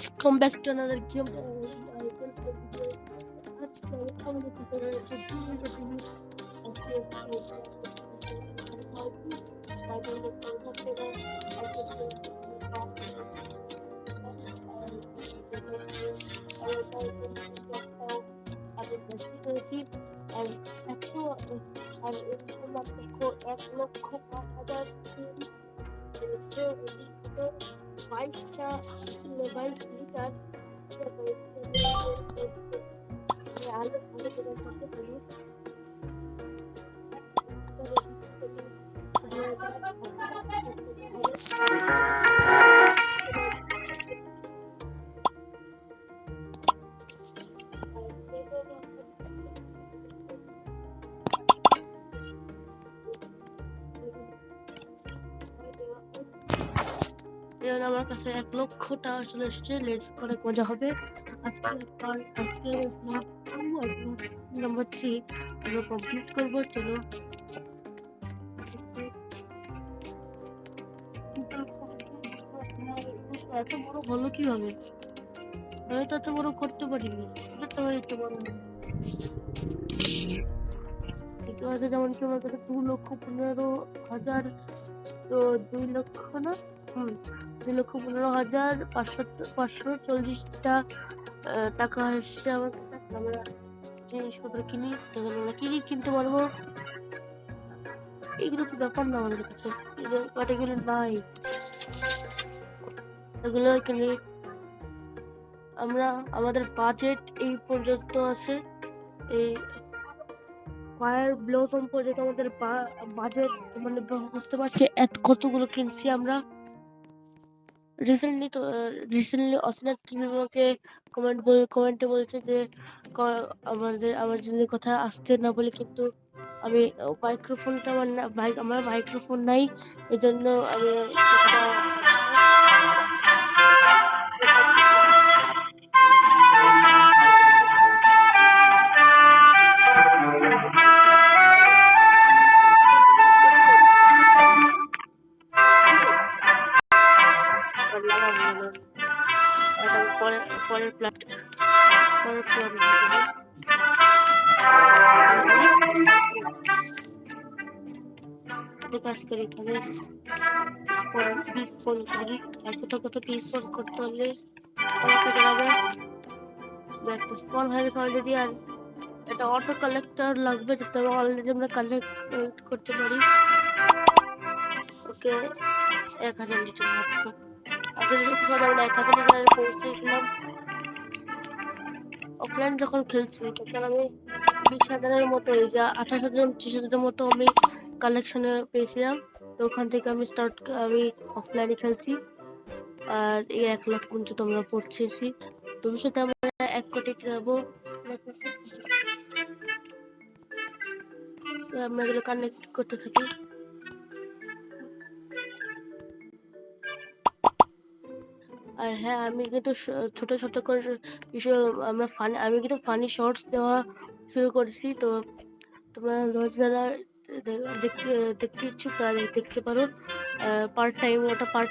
Welcome back to another game. আজকে আমাদের কথা হচ্ছে এক লক্ষ 5,000 22টা 22 লিটার আলো করতে পারি। আমার কাছে 1 লক্ষ টাকা চলে এসেছে। লেটস করে মজা হবে। আজকে নাম্বার 3 আমরা কমপ্লিট করবো। চলো এত বড় হলো কিভাবে? আমি তো এত বড় করতে পারিনি। যেমন কি আমার কাছে 2,15,000 তো 2 লক্ষ না 2,15,540টা টাকা এসছে আমার কাছে। আমরা জিনিসপত্র কিনতে পারবো। এগুলো তো ব্যাপার না আমাদের কাছে, এগুলো নাই। এগুলো কিনে আমাদের বাজেট এই পর্যন্ত আছে। এই ফায়ার ব্লসম পর্যন্ত আমাদের বাজেট, মানে বুঝতে পারছি কতগুলো কিনছি আমরা। রিসেন্টলি অসনাথ কিমি আমাকে কমেন্টে বলছে যে আমার জন্য কথা আসতে না বলে, কিন্তু আমি মাইক্রোফোনটা আমার মাইক্রোফোন নাই, এজন্য আমি কাজ করি। এখানে স্পন করি, আর কোথাও স্পন করতে হলে একটা স্পন হয়ে গেছে অলরেডি। আর এটা অটো কালেক্টর লাগবে, যাতে অলরেডি আমরা কালেক্ট করতে পারি। ওকে 1,000 লিটার মাত্র। আগের এপিসোডে আমরা 1,000 লিটারে পৌঁছেছিলাম। অফলাইন যখন খেলছি তখন আমি 20,000-এর মতো, 28,000-30,000-এর মতো আমি কালেকশনে পেয়েছিলাম। তো ওখান থেকে আমি অফলাইনে খেলছি। আর এই 1 লাখ পর্যন্ত আমরা পড়ছেছি। ভবিষ্যতে আমরা 1 কোটি যাবো। আমরা এগুলো কানেক্ট করতে থাকি। আর হ্যাঁ, আমি কিন্তু ছোট ছোট করে বিষয় আমি কিন্তু ফানি শর্টস দেওয়া শুরু করেছি। তো তোমরা যারা দেখতে ইচ্ছুক তারা দেখতে পারো। পার্ট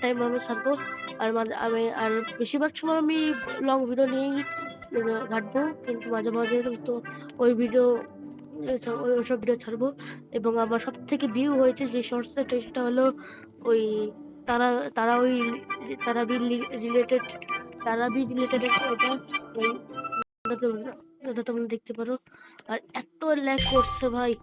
টাইম আমি ছাড়বো। আর বেশিরভাগ সময় আমি লং ভিডিও নিয়েই ঘাটবো, কিন্তু মাঝে মাঝে তো ওইসব ভিডিও ছাড়বো। এবং আমার সব থেকে ভিউ হয়েছে যে শর্টসটা, সেটা হলো ওই তারাবি রিলেটেড ওটা তোমরা দেখতে পারো। আর এত ল্যাগ করছে ভাই।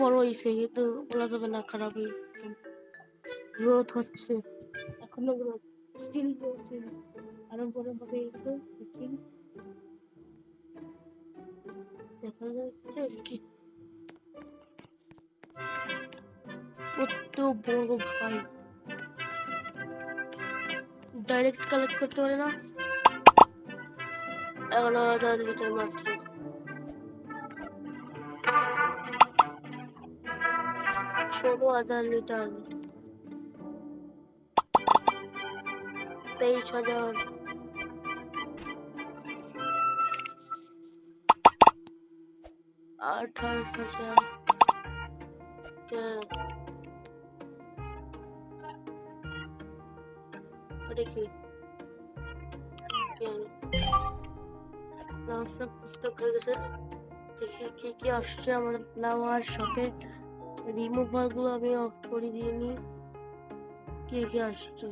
বড় হয়েছে কিন্তু বলা যাবে না খারাপই, গ্রোথ হচ্ছে, এখনো গ্রোথ স্টিল রয়েছে, আরো বড় হবে এগুলো দেখি, দেখা যাচ্ছে কি কত বড় ভাই, ডাইরেক্ট কালেক্ট করতে পারে না, 11,000 লিটার মাত্র, 16,000 লিটার, 23,000, 28,000, দেখি সব স্টক হয়ে গেছে, দেখি কি কি আসছে আমাদের ফ্লাওয়ার শপে, রিমুভার গুলো আমি অফ করে দিয়ে নি, কি কি আসছে,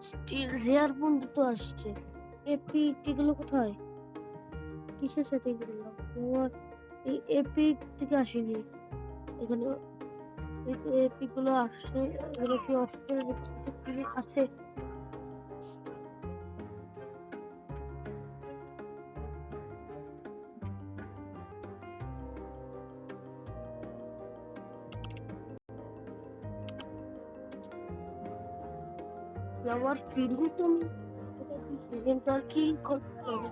স্টিল রেয়ার বন্ধু তো আসছে, এপিক এগুলো কোথায়, কিসের সাথে এগুলো, আমার এই এপিক থেকে আসেনি, এখানে এপিক গুলো আসছে, এগুলো কি অফ করে কিছু আছে, ফ্লাওয়ার ফিল্ড তো এটা কি সেকেন্ড আর কি করতে হবে,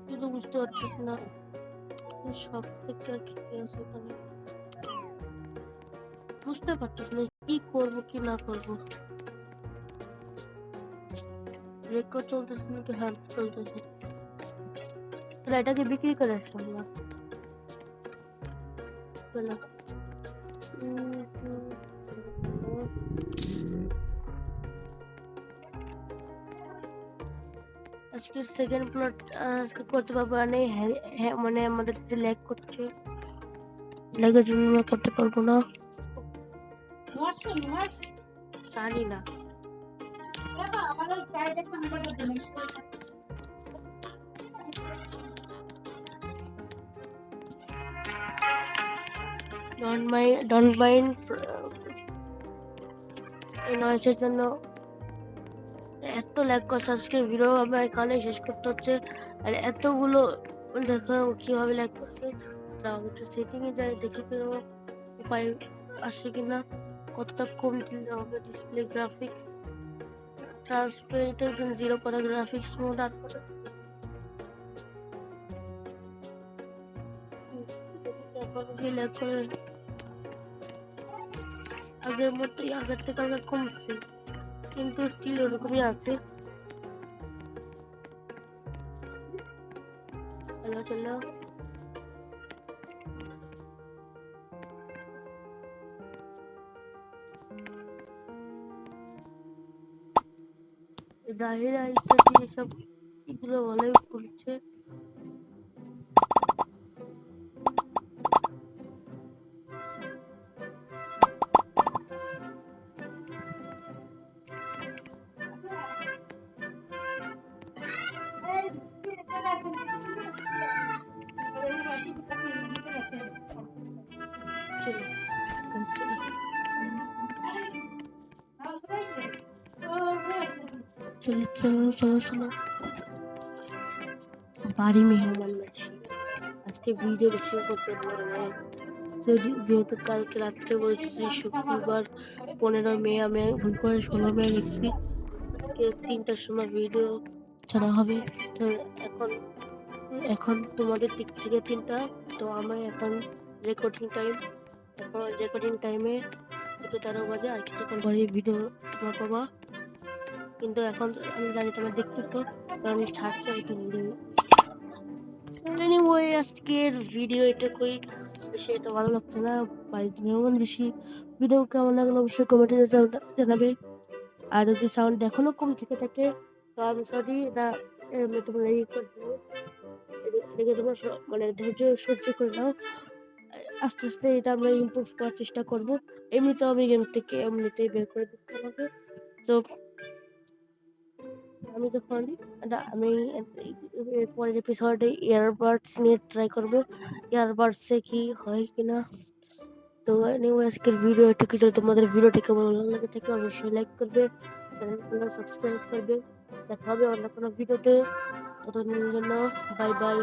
শুধু বুঝতে পারতেছি না সব থেকে আর কি আছে এখানে, বুঝতে পারতেছি না কি করবো কি না করবো, রেকর্ড চলতেছে নাকি হ্যাঁ চলতেছে, তাহলে এটাকে বিক্রি করে আসলাম না, চলো। আজকে সেকেন্ড প্লট আজকে করতে পারবো না, মানে আমাদের যে ল্যাগ করছে, ল্যাগের জন্য আমরা করতে পারবো না, জানি না, ডন্ট মাইন্ড এই নয়েসের জন্য এত ল্যাগ করছে, আজকের ভিডিও আমরা এখানে শেষ করতে হচ্ছে, আর এতগুলো দেখো কিভাবে ল্যাগ করছে, তাও একটু সেটিং এ যাই দেখি কোনো উপায় আসে কিনা, কতটা কম দিলে হবে, ডিসপ্লে গ্রাফিক ট্রান্সপারেন্ট একদম 0 করা, গ্রাফিক্স মোড অন করে, এখন কি ল্যাগ করে, আগের মতোই, আগের থেকে অনেক কমছে কিন্তু স্টিল ওরকমই আছে, হ্যালো চলো, দাহিরা ইত্যাদি এসব এগুলো ভালোই করছে, চলো চলো চলো চলো চলো, বাড়ি মেহমান আসি, আজকে ভিডিও বেশি করতে পারে না, যেহেতু কালকে রাত্রে বলছি শুক্রবার 15 মে, আমি ভুল করে 16 মে লিখছি, আজকে 3টার সময় ভিডিও ছাড়া হবে, তো এখন এখন তোমাদের দিক থেকে 3টা, তো আমার এখন রেকর্ডিং টাইমে 13 বাজে, আর কিছুক্ষণ পরে ভিডিও তোমার পাবা, কিন্তু এখন আমি জানি তোমার দেখতেছো, কারণ আমি ছাড়ছি আর কি ভিডিও, এনিওয়ে আজকের ভিডিও এটুকুই, বেশি এটা ভালো লাগছে না, বাড়িতে মেহমান বেশি, ভিডিও কেমন লাগলো অবশ্যই কমেন্টে জানাবে, আর যদি সাউন্ড এখনো কম থেকে থাকে তো আমি সরি, এটা তোমরা এই করে দাও, এটাকে তোমরা মানে ধৈর্য সহ্য করে নাও, আস্তে আস্তে এটা আমরা ইমপ্রুভ করার চেষ্টা করবো, এমনিতেও আমি গেম থেকে এমনিতেই বের করে দিতে হবে, তো আমি যখন আমি এর পরের এপিসোডে ইয়ারবাডস নিয়ে ট্রাই করবো, ইয়ারবাডসে কি হয় কিনা। তো এনিওয়ে আজকের ভিডিও এটুকু। যদি তোমাদের ভিডিওটি কেমন ভালো লাগে থাকে অবশ্যই লাইক করবে, চ্যানেলটি সাবস্ক্রাইব করবে। দেখা হবে অন্য কোনো ভিডিওতে, ততদিনের জন্য বাই বাই।